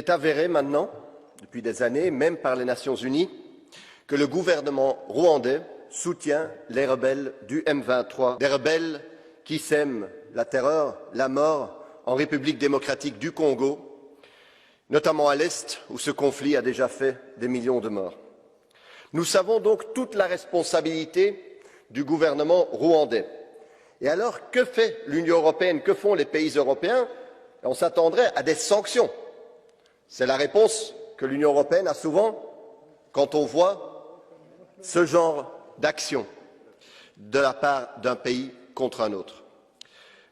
C'est avéré maintenant, depuis des années, même par les Nations Unies, que le gouvernement rwandais soutient les rebelles du M23, des rebelles qui sèment la terreur, la mort en République démocratique du Congo, notamment à l'Est, où ce conflit a déjà fait des millions de morts. Nous savons donc toute la responsabilité du gouvernement rwandais. Et alors, que fait l'Union européenne, que font les pays européens? On s'attendrait à des sanctions. C'est la réponse que l'Union européenne a souvent quand on voit ce genre d'action de la part d'un pays contre un autre.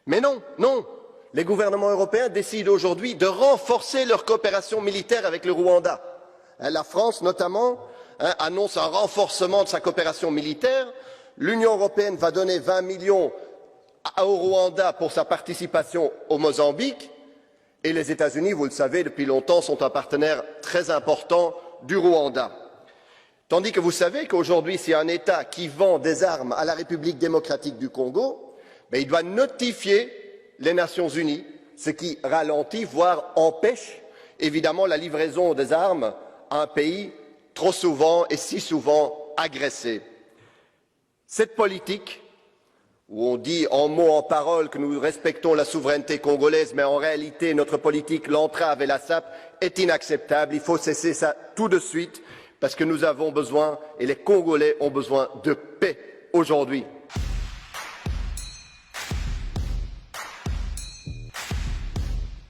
Mais non, non, les gouvernements européens décident aujourd'hui de renforcer leur coopération militaire avec le Rwanda. La France, notamment, annonce un renforcement de sa coopération militaire. L'Union européenne va donner 20 millions au Rwanda pour sa participation au Mozambique. Et les États-Unis, vous le savez, depuis longtemps, sont un partenaire très important du Rwanda. Tandis que vous savez qu'aujourd'hui, s'il y a un État qui vend des armes à la République démocratique du Congo, il doit notifier les Nations Unies, ce qui ralentit, voire empêche, évidemment, la livraison des armes à un pays trop souvent et si souvent agressé. Cette politique, où on dit en mots, en paroles que nous respectons la souveraineté congolaise, mais en réalité notre politique l'entrave et la sape, est inacceptable. Il faut cesser ça tout de suite, parce que nous avons besoin, et les Congolais ont besoin de paix aujourd'hui.